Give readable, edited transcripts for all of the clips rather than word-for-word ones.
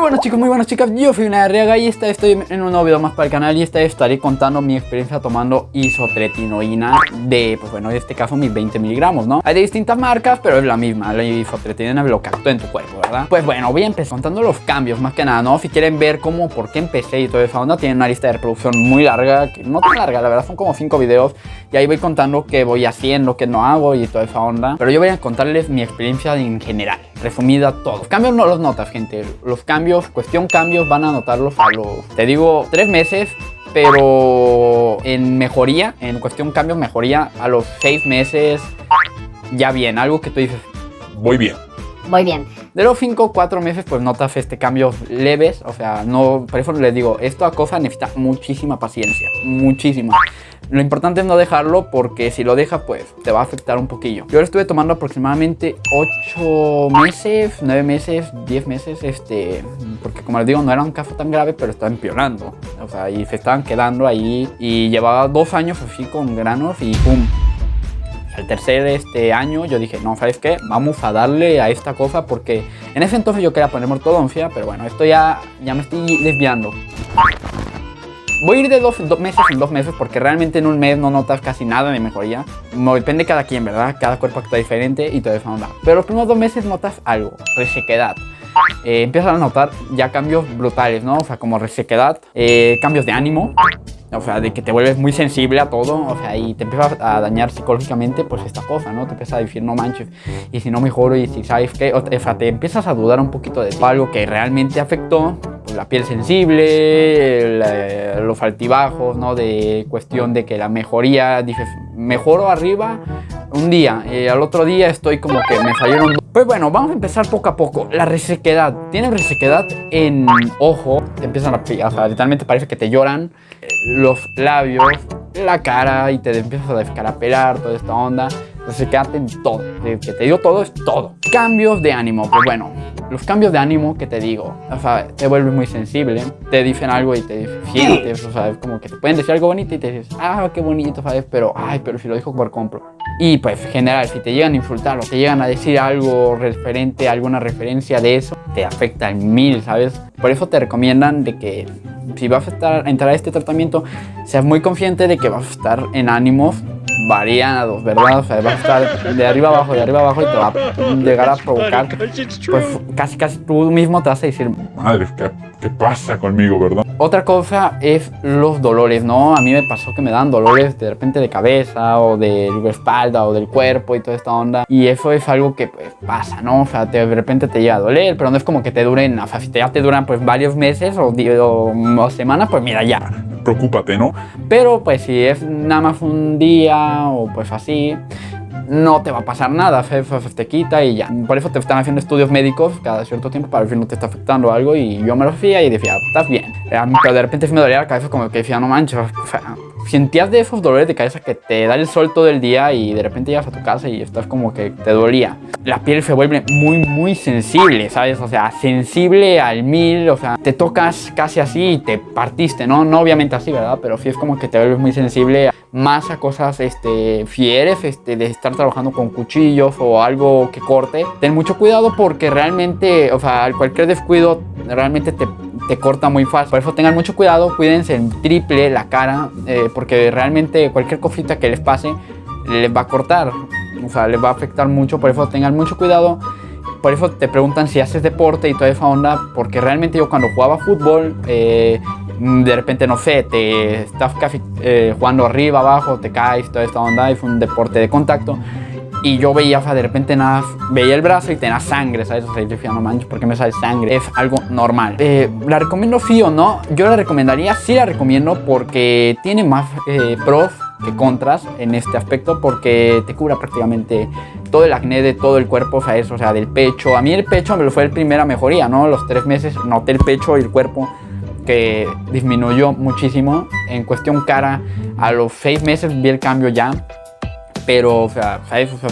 Muy buenos chicos, muy buenas chicas, yo soy una Arriaga y estoy en un nuevo video más para el canal. Y estaré contando mi experiencia tomando isotretinoína de, pues bueno, en este caso mis 20 miligramos, ¿no? Hay de distintas marcas, pero es la misma, la isotretinoína lo que actúa en tu cuerpo, ¿verdad? Pues bueno, voy a empezar contando los cambios, más que nada, ¿no? Si quieren ver cómo, por qué empecé y toda esa onda, tienen una lista de reproducción muy larga, que no tan larga, la verdad, son como 5 videos. Y ahí voy contando qué voy haciendo, qué no hago y toda esa onda. Pero yo voy a contarles mi experiencia en general, resumida todo. Los cambios no los notas, gente. Los cambios, cuestión cambios, van a notarlos a los, te digo, 3 meses. Pero en mejoría, en cuestión cambios, mejoría a los 6 meses. Ya bien, algo que tú dices, voy bien. Voy bien. De los 5 o 4 meses, pues notas cambios leves. O sea, no, por eso les digo, esta cosa necesita muchísima paciencia, muchísima. Lo importante es no dejarlo, porque si lo dejas, pues te va a afectar un poquillo. Yo lo estuve tomando aproximadamente 8 meses, 9 meses, 10 meses, porque como les digo, no era un caso tan grave, pero estaba empeorando. O sea, y se estaban quedando ahí, y llevaba 2 años así con granos y ¡pum! El tercer año yo dije, no, ¿sabes qué? Vamos a darle a esta cosa, porque en ese entonces yo quería ponerme ortodoncia, pero bueno, esto ya me estoy desviando. Voy a ir de 2 meses en 2 meses, porque realmente en un mes no notas casi nada de mejoría. No, depende de cada quien, ¿verdad? Cada cuerpo actúa diferente y todo eso onda. Pero los primeros 2 meses notas algo, resequedad. Empiezas a notar ya cambios brutales, ¿no? O sea, como resequedad, cambios de ánimo. O sea, de que te vuelves muy sensible a todo, o sea, y te empieza a dañar psicológicamente, pues esta cosa, ¿no? Te empieza a decir, no manches, y si no mejoro, y si sabes qué, o sea, te empiezas a dudar un poquito de algo que realmente afectó, pues la piel sensible, los altibajos, ¿no? De cuestión de que la mejoría, dices, mejoro arriba un día, al otro día estoy como que me salieron. Pues bueno, vamos a empezar poco a poco. La resequedad, tienes resequedad en ojo, te empiezan a, o sea, literalmente parece que te lloran los labios, la cara, y te empiezas a descarapelar, toda esta onda. Resequedad en todo, que te digo todo es todo. Cambios de ánimo, pues bueno, los cambios de ánimo que te digo, o sea, te vuelves muy sensible, te dicen algo y te sientes, o sea, es como que te pueden decir algo bonito y te dices, ah, qué bonito, ¿sabes? Pero, ay, pero si lo dijo por compro. Y pues, en general, si te llegan a insultar o te llegan a decir algo referente a alguna referencia de eso, te afecta al 1000, ¿sabes? Por eso te recomiendan de que si vas a entrar a este tratamiento, seas muy consciente de que vas a estar en ánimos variados, ¿verdad? O sea, vas a estar de arriba abajo y te va a llegar a provocar, pues casi tú mismo te vas a decir, madre, ¿qué pasa conmigo, verdad? Otra cosa es los dolores, ¿no? A mí me pasó que me dan dolores de repente de cabeza o de la espalda o del cuerpo y toda esta onda. Y eso es algo que pues pasa, ¿no? O sea, de repente te llega a doler, pero no es como que te duren, o sea, si ya te duran pues varios meses o semanas, pues mira, ya. Preocúpate, ¿no? Pero pues si es nada más un día o pues así, no te va a pasar nada, se te quita y ya. Por eso te están haciendo estudios médicos cada cierto tiempo para ver si no te está afectando algo, y yo me lo hacía y decía, estás bien. Pero de repente sí me dolía la cabeza, como que decía, no manches, o sea, sentías de esos dolores de cabeza que te da el sol todo el día y de repente llegas a tu casa y estás como que te dolía. La piel se vuelve muy sensible, ¿sabes? O sea, sensible al 1000, o sea, te tocas casi así y te partiste, ¿no? No obviamente así, ¿verdad? Pero sí es como que te vuelves muy sensible más a cosas fieres, de estar trabajando con cuchillos o algo que corte. Ten mucho cuidado, porque realmente, o sea, cualquier descuido realmente te corta muy fácil. Por eso tengan mucho cuidado, cuídense en triple la cara, porque realmente cualquier cosita que les pase les va a cortar, o sea, les va a afectar mucho. Por eso tengan mucho cuidado. Por eso te preguntan si haces deporte y toda esa onda, porque realmente yo cuando jugaba fútbol, de repente, no sé, te estás casi jugando arriba, abajo, te caes, toda esta onda, y fue un deporte de contacto. Y yo veía, o sea, de repente nada, veía el brazo y tenía sangre, ¿sabes? O sea, yo decía, no manches, ¿por qué me sale sangre? Es algo normal. ¿La recomiendo sí o no? Yo la recomendaría, sí la recomiendo, porque tiene más pros que contras en este aspecto, porque te cubra prácticamente todo el acné de todo el cuerpo, o sea, eso, o sea, del pecho. A mí el pecho me lo fue la primera mejoría, ¿no? Los 3 meses noté el pecho y el cuerpo que disminuyó muchísimo. En cuestión cara, a los 6 meses vi el cambio ya. Pero, o sea,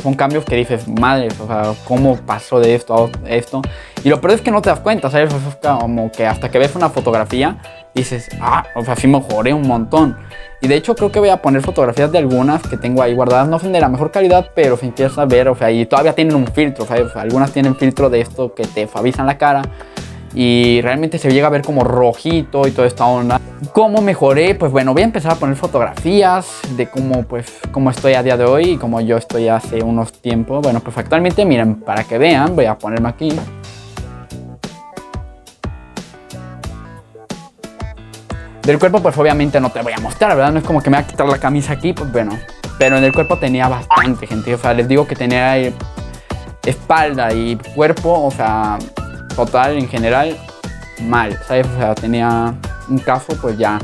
son cambios que dices, madre, o sea, ¿cómo pasó de esto a esto? Y lo peor es que no te das cuenta, ¿sabes? Es como que hasta que ves una fotografía, dices, ah, o sea, sí mejoré un montón. Y de hecho creo que voy a poner fotografías de algunas que tengo ahí guardadas. No son de la mejor calidad, pero se empieza a ver, o sea, y todavía tienen un filtro, ¿sabes? O sea, algunas tienen filtro de esto que te suavizan la cara. y realmente se llega a ver como rojito y toda esta onda. ¿Cómo mejoré? Pues bueno, voy a empezar a poner fotografías de cómo estoy a día de hoy y cómo yo estoy hace unos tiempos. Bueno, pues actualmente, miren, para que vean, voy a ponerme aquí. Del cuerpo pues obviamente no te voy a mostrar, ¿verdad? No es como que me voy a quitar la camisa aquí, pues bueno. Pero en el cuerpo tenía bastante, gente. O sea, les digo que tenía espalda y cuerpo, o sea, total, en general, mal, ¿sabes? O sea, tenía un caso, pues ya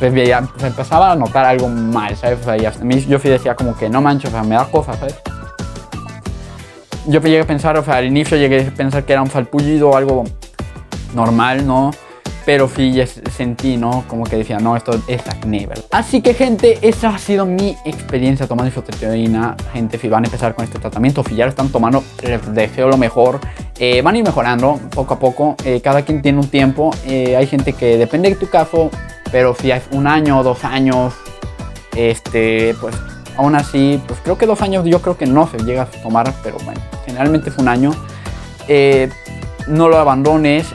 empezaba a notar algo mal, ¿sabes? O sea, a mí yo decía como que no manches, o sea, me da cosas, ¿sabes? Yo llegué a pensar, o sea, al inicio llegué a pensar que era un salpullido o algo normal, ¿no? Pero sí sentí, ¿no? Como que decía, no, esto es acné, ¿verdad? Así que, gente, esa ha sido mi experiencia tomando isotretinoína. Gente, si van a empezar con este tratamiento, si ya lo están tomando, les deseo lo mejor. Van a ir mejorando poco a poco. Cada quien tiene un tiempo. Hay gente que depende de tu caso, pero si es 1 año o 2 años, pues aún así, pues creo que 2 años yo creo que no se llega a tomar, pero bueno, generalmente es 1 año. No lo abandones,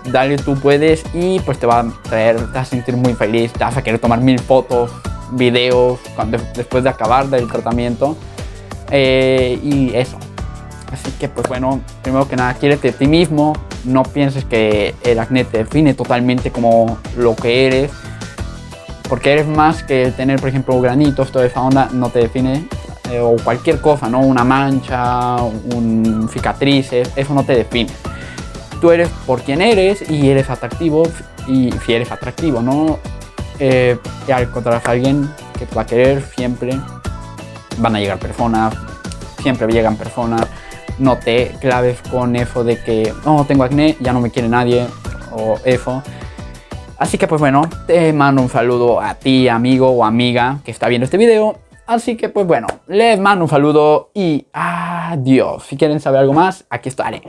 dale, tú puedes, y pues te va a sentir muy feliz, te vas a querer tomar 1000 fotos, videos después de acabar del tratamiento, y eso. Así que pues bueno, primero que nada, quiérete a ti mismo, no pienses que el acné te define totalmente como lo que eres, porque eres más que tener, por ejemplo, granitos, toda esa onda no te define, o cualquier cosa, ¿no? Una mancha, cicatrices, eso no te define. Tú eres por quien eres y eres atractivo, y si eres atractivo, ¿no? Y al encontrar a alguien que te va a querer, siempre van a llegar personas, siempre llegan personas. No te claves con eso de que no, tengo acné, ya no me quiere nadie, o eso. Así que pues bueno, te mando un saludo a ti, amigo o amiga que está viendo este video. Así que pues bueno, les mando un saludo y adiós. Si quieren saber algo más, aquí estaré.